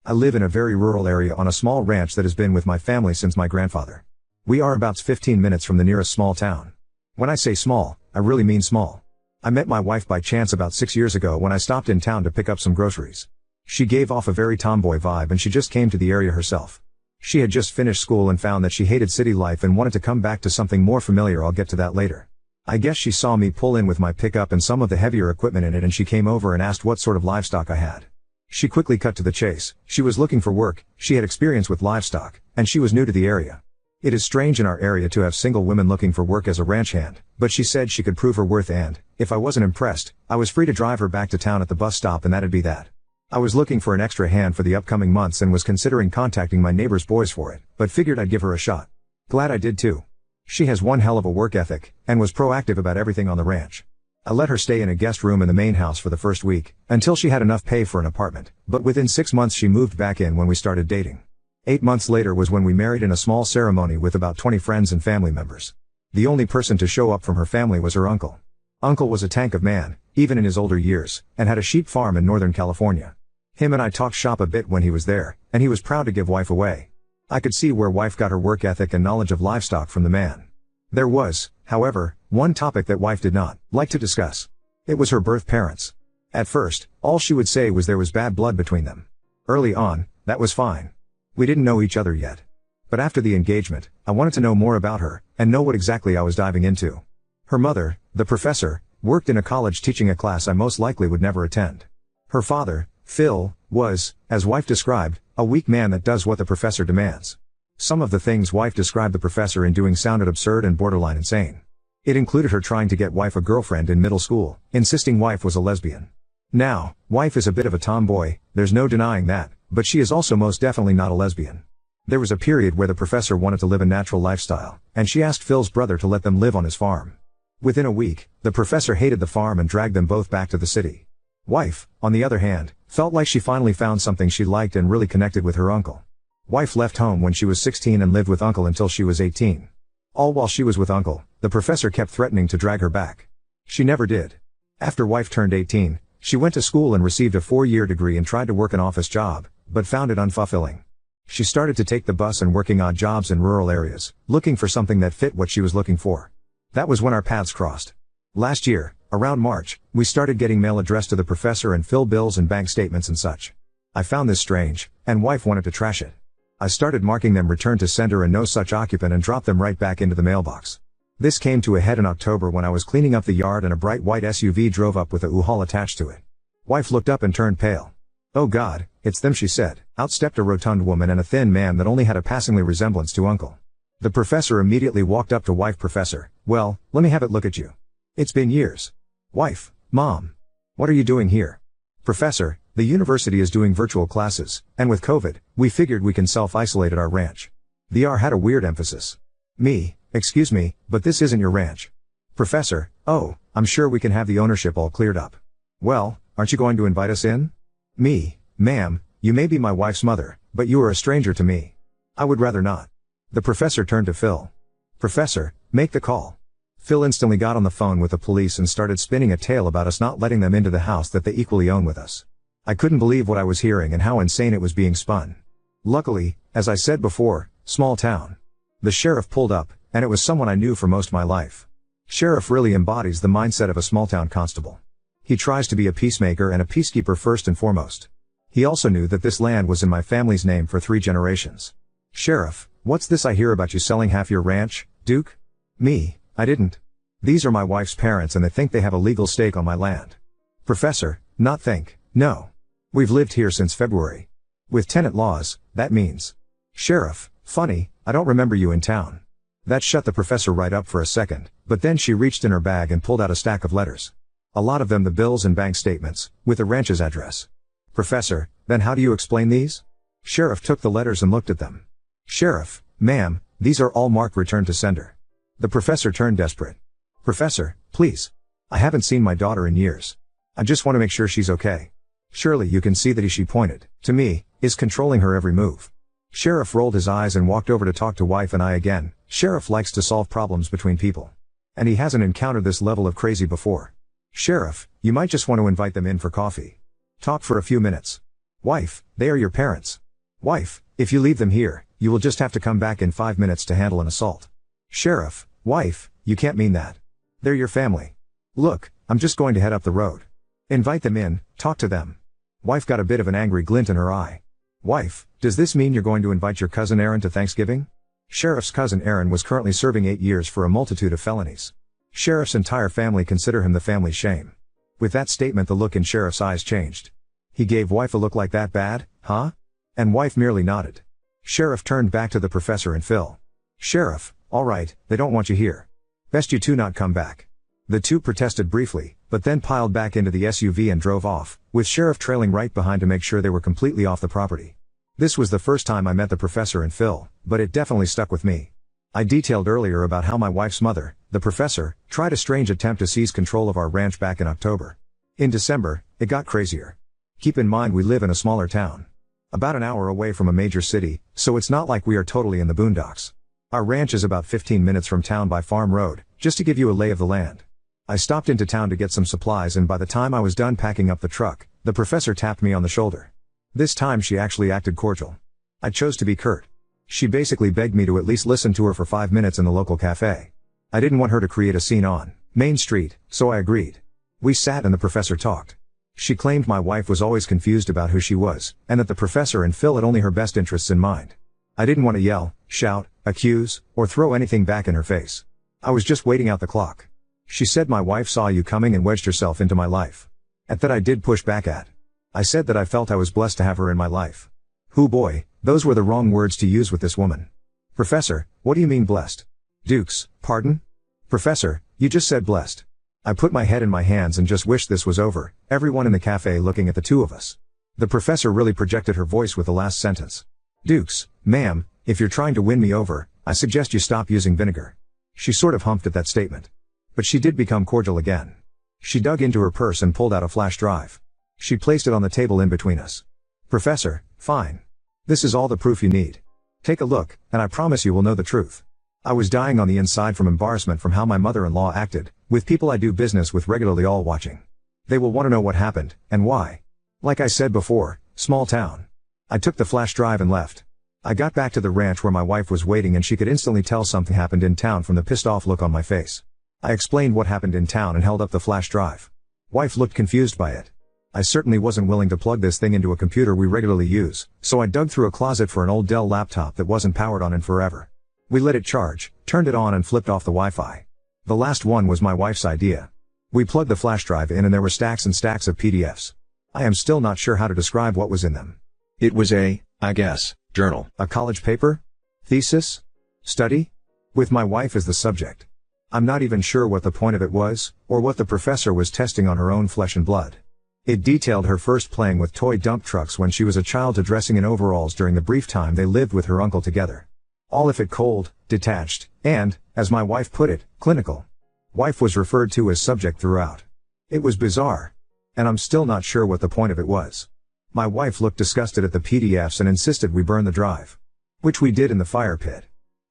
I live in a very rural area on a small ranch that has been with my family since my grandfather. We are about 15 minutes from the nearest small town. When I say small, I really mean small. I met my wife by chance about 6 years ago when I stopped in town to pick up some groceries. She gave off a very tomboy vibe and she just came to the area herself. She had just finished school and found that she hated city life and wanted to come back to something more familiar. I'll get to that later. I guess she saw me pull in with my pickup and some of the heavier equipment in it, and she came over and asked what sort of livestock I had. She quickly cut to the chase. She was looking for work, she had experience with livestock, and she was new to the area. It is strange in our area to have single women looking for work as a ranch hand, but she said she could prove her worth, and, if I wasn't impressed, I was free to drive her back to town at the bus stop and that'd be that. I was looking for an extra hand for the upcoming months and was considering contacting my neighbor's boys for it, but figured I'd give her a shot. Glad I did too. She has one hell of a work ethic, and was proactive about everything on the ranch. I let her stay in a guest room in the main house for the first week, until she had enough pay for an apartment, but within 6 months she moved back in when we started dating. 8 months later was when we married in a small ceremony with about 20 friends and family members. The only person to show up from her family was her uncle. Uncle was a tank of man, even in his older years, and had a sheep farm in Northern California. Him and I talked shop a bit when he was there, and he was proud to give wife away. I could see where wife got her work ethic and knowledge of livestock from the man. There was, however, one topic that wife did not like to discuss. It was her birth parents. At first, all she would say was there was bad blood between them. Early on, that was fine. We didn't know each other yet. But after the engagement, I wanted to know more about her, and know what exactly I was diving into. Her mother, the professor, worked in a college teaching a class I most likely would never attend. Her father, Phil, was, as wife described, a weak man that does what the professor demands. Some of the things wife described the professor in doing sounded absurd and borderline insane. It included her trying to get wife a girlfriend in middle school, insisting wife was a lesbian. Now, wife is a bit of a tomboy, there's no denying that, but she is also most definitely not a lesbian. There was a period where the professor wanted to live a natural lifestyle, and she asked Phil's brother to let them live on his farm. Within a week, the professor hated the farm and dragged them both back to the city. Wife, on the other hand, felt like she finally found something she liked and really connected with her uncle. Wife left home when she was 16 and lived with uncle until she was 18. All while she was with uncle, the professor kept threatening to drag her back. She never did. After wife turned 18, she went to school and received a 4-year degree and tried to work an office job, but found it unfulfilling. She started to take the bus and working odd jobs in rural areas, looking for something that fit what she was looking for. That was when our paths crossed. Last year, around March, we started getting mail addressed to the professor and fill bills and bank statements and such. I found this strange, and wife wanted to trash it. I started marking them return to sender and no such occupant and dropped them right back into the mailbox. This came to a head in October when I was cleaning up the yard and a bright white SUV drove up with a U-Haul attached to it. Wife looked up and turned pale. "Oh God, it's them," she said. Out stepped a rotund woman and a thin man that only had a passingly resemblance to uncle. The professor immediately walked up to wife. "Professor, well, let me have it look at you. It's been years." Wife, "Mom. What are you doing here?" "Professor, the university is doing virtual classes, and with COVID, we figured we can self-isolate at our ranch." The R had a weird emphasis. Me, "Excuse me, but this isn't your ranch." Professor, "Oh, I'm sure we can have the ownership all cleared up." "Well, aren't you going to invite us in?" Me, "Ma'am, you may be my wife's mother, but you are a stranger to me. I would rather not." The professor turned to Phil. "Professor, make the call." Phil instantly got on the phone with the police and started spinning a tale about us not letting them into the house that they equally own with us. I couldn't believe what I was hearing and how insane it was being spun. Luckily, as I said before, small town. The sheriff pulled up, and it was someone I knew for most of my life. Sheriff really embodies the mindset of a small town constable. He tries to be a peacemaker and a peacekeeper first and foremost. He also knew that this land was in my family's name for 3 generations. "Sheriff, what's this I hear about you selling half your ranch, Duke?" Me, "I didn't. These are my wife's parents and they think they have a legal stake on my land." Professor, "Not think, no. We've lived here since February. With tenant laws, that means." Sheriff, "Funny, I don't remember you in town." That shut the professor right up for a second, but then she reached in her bag and pulled out a stack of letters. A lot of them the bills and bank statements, with the ranch's address. Professor, "Then how do you explain these?" Sheriff took the letters and looked at them. Sheriff, "Ma'am, these are all marked return to sender." The professor turned desperate. "Professor, please. I haven't seen my daughter in years. I just want to make sure she's okay. Surely you can see that she pointed, to me, is controlling her every move." Sheriff rolled his eyes and walked over to talk to wife and I again. Sheriff likes to solve problems between people. And he hasn't encountered this level of crazy before. "Sheriff, you might just want to invite them in for coffee. Talk for a few minutes." Wife, they are your parents. Wife, if you leave them here, you will just have to come back in 5 minutes to handle an assault. Sheriff, wife, you can't mean that. They're your family. Look, I'm just going to head up the road. Invite them in, talk to them. Wife got a bit of an angry glint in her eye. Wife, does this mean you're going to invite your cousin Aaron to Thanksgiving? Sheriff's cousin Aaron was currently serving 8 years for a multitude of felonies. Sheriff's entire family consider him the family shame. With that statement, the look in Sheriff's eyes changed. He gave wife a look like that bad, huh? And wife merely nodded. Sheriff turned back to the professor and Phil. Sheriff, all right, they don't want you here. Best you two not come back. The two protested briefly, but then piled back into the SUV and drove off, with Sheriff trailing right behind to make sure they were completely off the property. This was the first time I met the professor and Phil, but it definitely stuck with me. I detailed earlier about how my wife's mother, the professor, tried a strange attempt to seize control of our ranch back in October. In December, it got crazier. Keep in mind we live in a smaller town. About an hour away from a major city, so it's not like we are totally in the boondocks. Our ranch is about 15 minutes from town by Farm Road, just to give you a lay of the land. I stopped into town to get some supplies, and by the time I was done packing up the truck, the professor tapped me on the shoulder. This time she actually acted cordial. I chose to be curt. She basically begged me to at least listen to her for 5 minutes in the local cafe. I didn't want her to create a scene on Main Street, so I agreed. We sat and the professor talked. She claimed my wife was always confused about who she was, and that the professor and Phil had only her best interests in mind. I didn't want to yell, shout, accuse, or throw anything back in her face. I was just waiting out the clock. She said my wife saw you coming and wedged herself into my life. At that I did push back at. I said that I felt I was blessed to have her in my life. Hoo boy, those were the wrong words to use with this woman. Professor, what do you mean blessed? Dukes, pardon? Professor, you just said blessed. I put my head in my hands and just wished this was over, everyone in the cafe looking at the two of us. The professor really projected her voice with the last sentence. Dukes, ma'am, if you're trying to win me over, I suggest you stop using vinegar. She sort of humped at that statement. But she did become cordial again. She dug into her purse and pulled out a flash drive. She placed it on the table in between us. Professor, fine. This is all the proof you need. Take a look, and I promise you will know the truth. I was dying on the inside from embarrassment from how my mother-in-law acted, with people I do business with regularly all watching. They will want to know what happened, and why. Like I said before, small town. I took the flash drive and left. I got back to the ranch where my wife was waiting, and she could instantly tell something happened in town from the pissed off look on my face. I explained what happened in town and held up the flash drive. Wife looked confused by it. I certainly wasn't willing to plug this thing into a computer we regularly use, so I dug through a closet for an old Dell laptop that wasn't powered on in forever. We let it charge, turned it on and flipped off the Wi-Fi. The last one was my wife's idea. We plugged the flash drive in and there were stacks and stacks of PDFs. I am still not sure how to describe what was in them. It was I guess, journal. A college paper? Thesis? Study? With my wife as the subject. I'm not even sure what the point of it was, or what the professor was testing on her own flesh and blood. It detailed her first playing with toy dump trucks when she was a child to dressing in overalls during the brief time they lived with her uncle together. All of it cold, detached, and, as my wife put it, clinical. Wife was referred to as subject throughout. It was bizarre. And I'm still not sure what the point of it was. My wife looked disgusted at the PDFs and insisted we burn the drive. Which we did in the fire pit.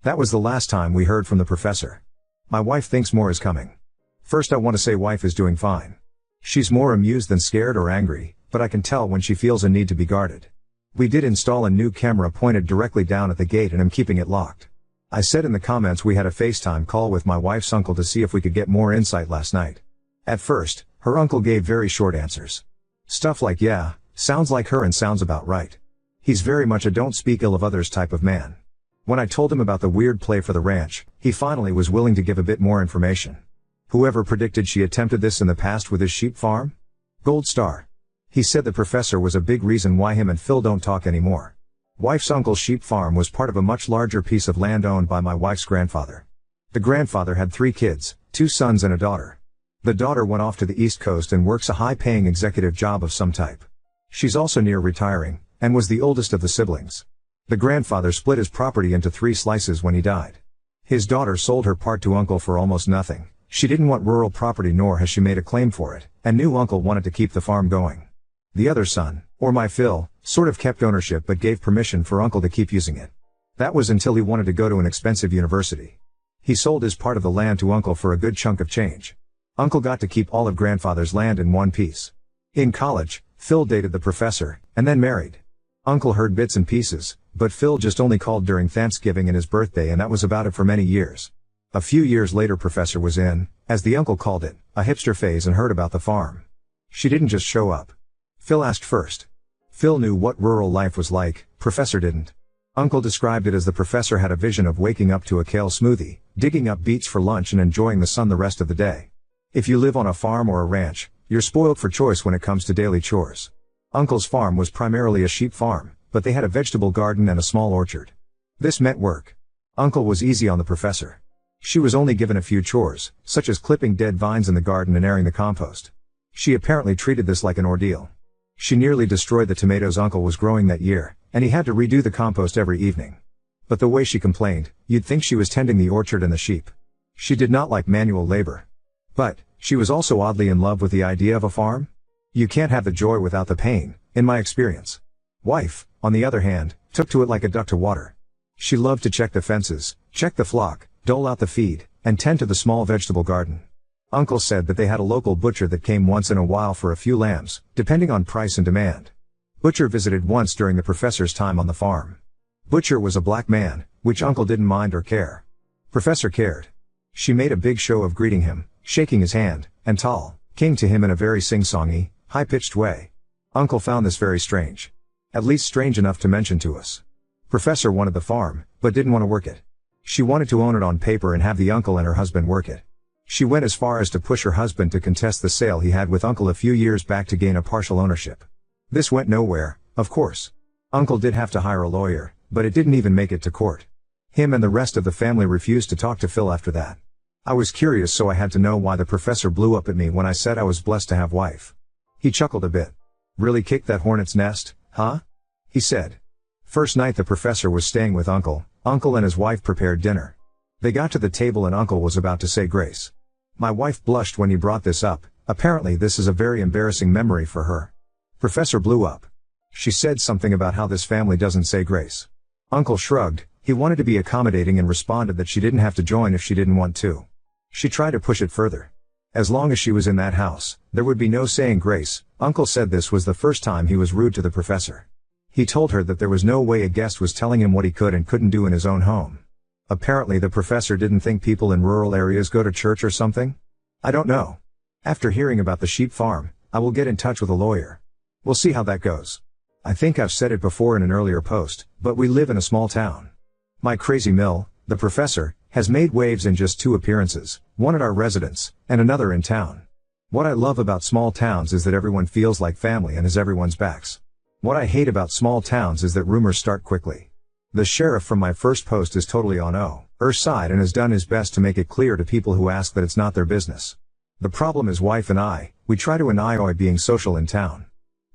That was the last time we heard from the professor. My wife thinks more is coming. First I want to say wife is doing fine. She's more amused than scared or angry, but I can tell when she feels a need to be guarded. We did install a new camera pointed directly down at the gate and I'm keeping it locked. I said in the comments we had a FaceTime call with my wife's uncle to see if we could get more insight last night. At first, her uncle gave very short answers. Stuff like yeah, sounds like her and sounds about right. He's very much a don't speak ill of others type of man. When I told him about the weird play for the ranch, he finally was willing to give a bit more information. Whoever predicted she attempted this in the past with his sheep farm? Gold Star. He said the professor was a big reason why him and Phil don't talk anymore. Wife's uncle's sheep farm was part of a much larger piece of land owned by my wife's grandfather. The grandfather had 3 kids, 2 sons and a daughter. The daughter went off to the East Coast and works a high-paying executive job of some type. She's also near retiring, and was the oldest of the siblings. The grandfather split his property into 3 slices when he died. His daughter sold her part to uncle for almost nothing. She didn't want rural property nor has she made a claim for it, and knew uncle wanted to keep the farm going. The other son, or my Phil, sort of kept ownership but gave permission for uncle to keep using it. That was until he wanted to go to an expensive university. He sold his part of the land to uncle for a good chunk of change. Uncle got to keep all of grandfather's land in one piece. In college, Phil dated the professor, and then married. Uncle heard bits and pieces, but Phil just only called during Thanksgiving and his birthday, and that was about it for many years. A few years later, Professor was in, as the uncle called it, a hipster phase and heard about the farm. She didn't just show up. Phil asked first. Phil knew what rural life was like, Professor didn't. Uncle described it as the professor had a vision of waking up to a kale smoothie, digging up beets for lunch and enjoying the sun the rest of the day. If you live on a farm or a ranch, you're spoiled for choice when it comes to daily chores. Uncle's farm was primarily a sheep farm, but they had a vegetable garden and a small orchard. This meant work. Uncle was easy on the professor. She was only given a few chores, such as clipping dead vines in the garden and airing the compost. She apparently treated this like an ordeal. She nearly destroyed the tomatoes Uncle was growing that year, and he had to redo the compost every evening. But the way she complained, you'd think she was tending the orchard and the sheep. She did not like manual labor. But she was also oddly in love with the idea of a farm. You can't have the joy without the pain, in my experience. Wife, on the other hand, took to it like a duck to water. She loved to check the fences, check the flock, dole out the feed, and tend to the small vegetable garden. Uncle said that they had a local butcher that came once in a while for a few lambs, depending on price and demand. Butcher visited once during the professor's time on the farm. Butcher was a black man, which Uncle didn't mind or care. Professor cared. She made a big show of greeting him, shaking his hand, and talking to him in a very sing-songy, high-pitched way. Uncle found this very strange. At least strange enough to mention to us. Professor wanted the farm, but didn't want to work it. She wanted to own it on paper and have the uncle and her husband work it. She went as far as to push her husband to contest the sale he had with Uncle a few years back to gain a partial ownership. This went nowhere, of course. Uncle did have to hire a lawyer, but it didn't even make it to court. Him and the rest of the family refused to talk to Phil after that. I was curious, so I had to know why the professor blew up at me when I said I was blessed to have wife. He chuckled a bit. Really kicked that hornet's nest, huh? He said. First night the professor was staying with Uncle and his wife prepared dinner. They got to the table and Uncle was about to say grace. My wife blushed when he brought this up. Apparently this is a very embarrassing memory for her. Professor blew up. She said something about how this family doesn't say grace. Uncle shrugged. He wanted to be accommodating and responded that she didn't have to join if she didn't want to. She tried to push it further. As long as she was in that house, there would be no saying grace. Uncle said this was the first time he was rude to the professor. He told her that there was no way a guest was telling him what he could and couldn't do in his own home. Apparently the professor didn't think people in rural areas go to church or something? I don't know. After hearing about the sheep farm, I will get in touch with a lawyer. We'll see how that goes. I think I've said it before in an earlier post, but we live in a small town. My crazy mill, the professor, has made waves in just 2 appearances, one at our residence, and another in town. What I love about small towns is that everyone feels like family and has everyone's backs. What I hate about small towns is that rumors start quickly. The sheriff from my first post is totally on her side and has done his best to make it clear to people who ask that it's not their business. The problem is wife and we try to enjoy being social in town.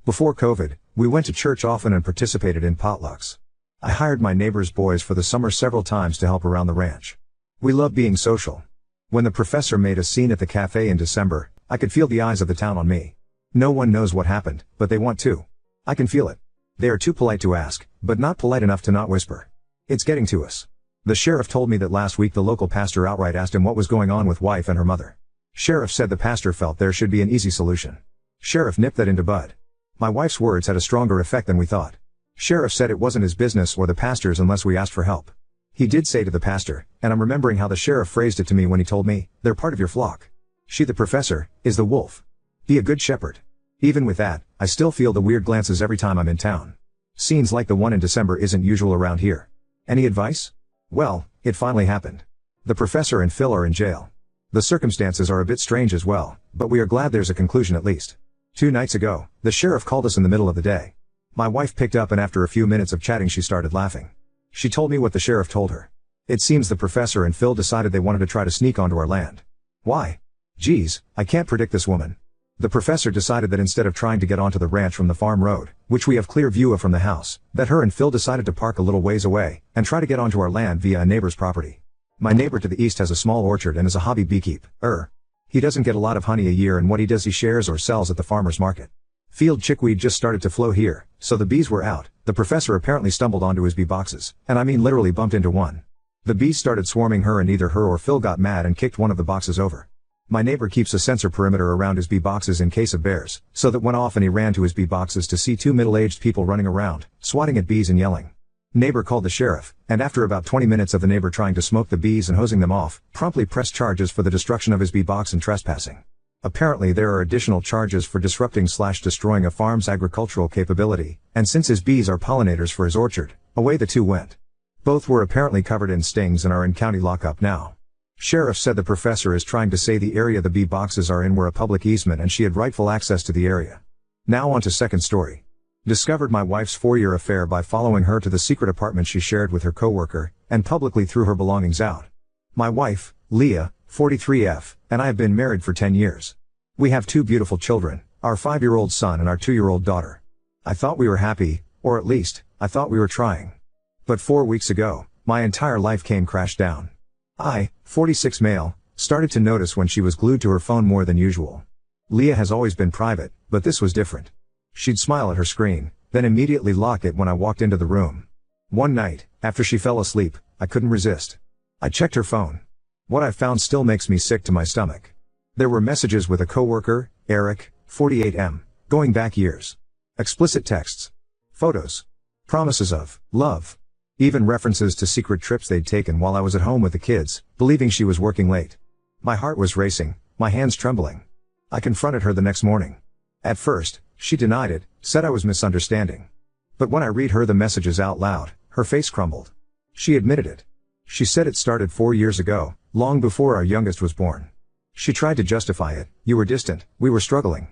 Before COVID, we went to church often and participated in potlucks. I hired my neighbor's boys for the summer several times to help around the ranch. We love being social. When the professor made a scene at the cafe in December, I could feel the eyes of the town on me. No one knows what happened, but they want to. I can feel it. They are too polite to ask, but not polite enough to not whisper. It's getting to us. The sheriff told me that last week the local pastor outright asked him what was going on with wife and her mother. Sheriff said the pastor felt there should be an easy solution. Sheriff nipped that into bud. My wife's words had a stronger effect than we thought. Sheriff said it wasn't his business or the pastor's unless we asked for help. He did say to the pastor, and I'm remembering how the sheriff phrased it to me when he told me, they're part of your flock. She, the professor, is the wolf. Be a good shepherd. Even with that, I still feel the weird glances every time I'm in town. Scenes like the one in December isn't usual around here. Any advice? Well, it finally happened. The professor and Phil are in jail. The circumstances are a bit strange as well, but we are glad there's a conclusion at least. 2 nights ago, the sheriff called us in the middle of the day. My wife picked up and after a few minutes of chatting she started laughing. She told me what the sheriff told her. It seems the professor and Phil decided they wanted to try to sneak onto our land. Why? Geez, I can't predict this woman. The professor decided that instead of trying to get onto the ranch from the farm road, which we have clear view of from the house, that her and Phil decided to park a little ways away, and try to get onto our land via a neighbor's property. My neighbor to the east has a small orchard and is a hobby beekeeper. He doesn't get a lot of honey a year and what he does he shares or sells at the farmer's market. Field chickweed just started to flow here, so the bees were out. The professor apparently stumbled onto his bee boxes, and I mean literally bumped into one. The bees started swarming her and either her or Phil got mad and kicked one of the boxes over. My neighbor keeps a sensor perimeter around his bee boxes in case of bears, so that went off and he ran to his bee boxes to see two middle-aged people running around, swatting at bees and yelling. Neighbor called the sheriff, and after about 20 minutes of the neighbor trying to smoke the bees and hosing them off, promptly pressed charges for the destruction of his bee box and trespassing. Apparently there are additional charges for disrupting/destroying a farm's agricultural capability, and since his bees are pollinators for his orchard, away the two went. Both were apparently covered in stings and are in county lockup now. Sheriff said the professor is trying to say the area the bee boxes are in were a public easement and she had rightful access to the area. Now on to second story. Discovered my wife's 4-year affair by following her to the secret apartment she shared with her coworker, and publicly threw her belongings out. My wife, Leah, 43F, and I have been married for 10 years. We have 2 beautiful children, our 5-year-old son and our 2-year-old daughter. I thought we were happy, or at least, I thought we were trying. But 4 weeks ago, my entire life came crash down. I, 46 male, started to notice when she was glued to her phone more than usual. Leah has always been private, but this was different. She'd smile at her screen, then immediately lock it when I walked into the room. One night, after she fell asleep, I couldn't resist. I checked her phone. What I found still makes me sick to my stomach. There were messages with a coworker, Eric, 48M, going back years. Explicit texts. Photos. Promises of love. Even references to secret trips they'd taken while I was at home with the kids, believing she was working late. My heart was racing, my hands trembling. I confronted her the next morning. At first, she denied it, said I was misunderstanding. But when I read her the messages out loud, her face crumbled. She admitted it. She said it started 4 years ago, long before our youngest was born. She tried to justify it, you were distant, we were struggling.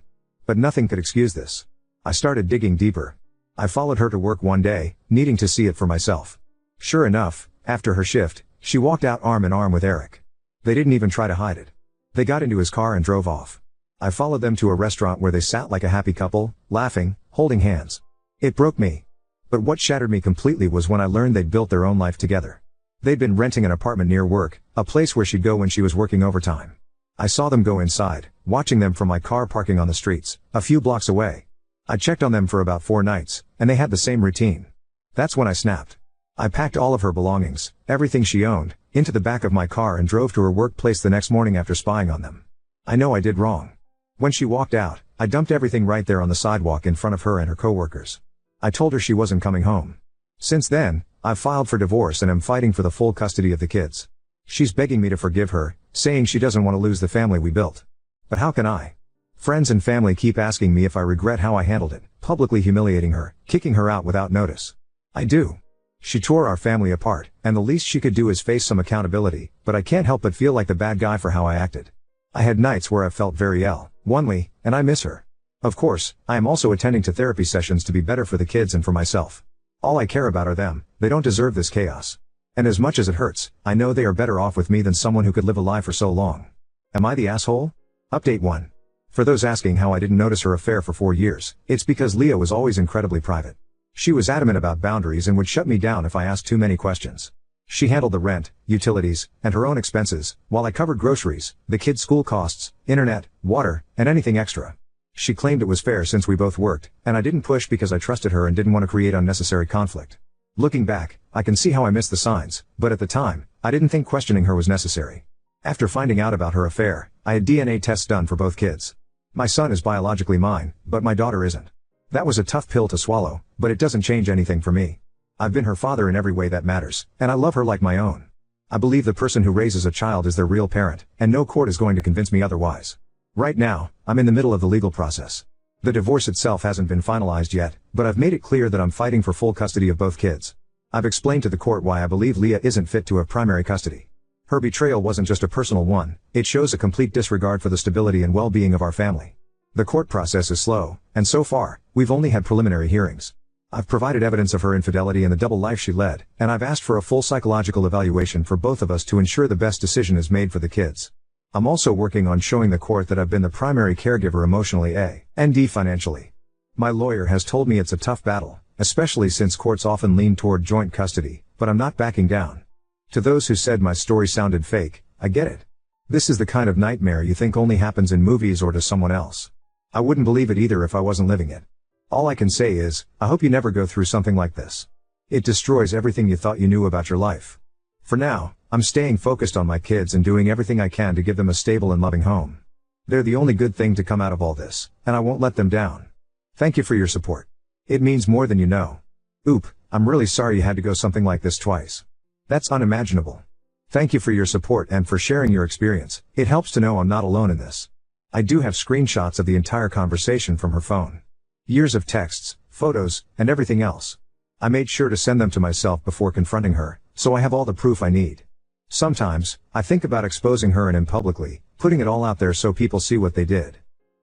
But nothing could excuse this. I started digging deeper. I followed her to work one day, needing to see it for myself. Sure enough, after her shift, she walked out arm in arm with Eric. They didn't even try to hide it. They got into his car and drove off. I followed them to a restaurant where they sat like a happy couple, laughing, holding hands. It broke me. But what shattered me completely was when I learned they'd built their own life together. They'd been renting an apartment near work, a place where she'd go when she was working overtime. I saw them go inside, watching them from my car parking on the streets, a few blocks away. I checked on them for about 4 nights, and they had the same routine. That's when I snapped. I packed all of her belongings, everything she owned, into the back of my car and drove to her workplace the next morning after spying on them. I know I did wrong. When she walked out, I dumped everything right there on the sidewalk in front of her and her coworkers. I told her she wasn't coming home. Since then, I've filed for divorce and am fighting for the full custody of the kids. She's begging me to forgive her, saying she doesn't want to lose the family we built. But how can I? Friends and family keep asking me if I regret how I handled it, publicly humiliating her, kicking her out without notice. I do. She tore our family apart, and the least she could do is face some accountability, but I can't help but feel like the bad guy for how I acted. I had nights where I felt very lonely, and I miss her. Of course, I am also attending to therapy sessions to be better for the kids and for myself. All I care about are them, they don't deserve this chaos. And as much as it hurts, I know they are better off with me than someone who could live a lie for so long. Am I the asshole? Update 1. For those asking how I didn't notice her affair for 4 years, it's because Leah was always incredibly private. She was adamant about boundaries and would shut me down if I asked too many questions. She handled the rent, utilities, and her own expenses, while I covered groceries, the kids' school costs, internet, water, and anything extra. She claimed it was fair since we both worked, and I didn't push because I trusted her and didn't want to create unnecessary conflict. Looking back, I can see how I missed the signs, but at the time, I didn't think questioning her was necessary. After finding out about her affair, I had DNA tests done for both kids. My son is biologically mine, but my daughter isn't. That was a tough pill to swallow, but it doesn't change anything for me. I've been her father in every way that matters, and I love her like my own. I believe the person who raises a child is their real parent, and no court is going to convince me otherwise. Right now, I'm in the middle of the legal process. The divorce itself hasn't been finalized yet, but I've made it clear that I'm fighting for full custody of both kids. I've explained to the court why I believe Leah isn't fit to have primary custody. Her betrayal wasn't just a personal one, it shows a complete disregard for the stability and well-being of our family. The court process is slow, and so far, we've only had preliminary hearings. I've provided evidence of her infidelity and the double life she led, and I've asked for a full psychological evaluation for both of us to ensure the best decision is made for the kids. I'm also working on showing the court that I've been the primary caregiver emotionally and financially. My lawyer has told me it's a tough battle, especially since courts often lean toward joint custody, but I'm not backing down. To those who said my story sounded fake, I get it. This is the kind of nightmare you think only happens in movies or to someone else. I wouldn't believe it either if I wasn't living it. All I can say is, I hope you never go through something like this. It destroys everything you thought you knew about your life. For now, I'm staying focused on my kids and doing everything I can to give them a stable and loving home. They're the only good thing to come out of all this, and I won't let them down. Thank you for your support. It means more than you know. Oop, I'm really sorry you had to go something like this twice. That's unimaginable. Thank you for your support and for sharing your experience. It helps to know I'm not alone in this. I do have screenshots of the entire conversation from her phone. Years of texts, photos, and everything else. I made sure to send them to myself before confronting her, so I have all the proof I need. Sometimes, I think about exposing her and him publicly, putting it all out there so people see what they did.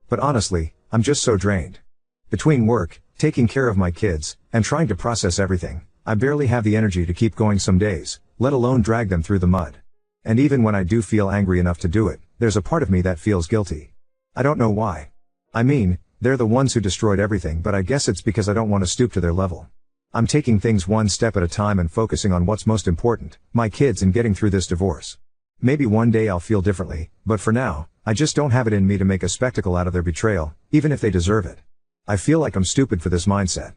But honestly, I'm just so drained. Between work, taking care of my kids, and trying to process everything, I barely have the energy to keep going some days, let alone drag them through the mud. And even when I do feel angry enough to do it, there's a part of me that feels guilty. I don't know why. I mean, they're the ones who destroyed everything, but I guess it's because I don't want to stoop to their level. I'm taking things one step at a time and focusing on what's most important, my kids and getting through this divorce. Maybe one day I'll feel differently, but for now, I just don't have it in me to make a spectacle out of their betrayal, even if they deserve it. I feel like I'm stupid for this mindset.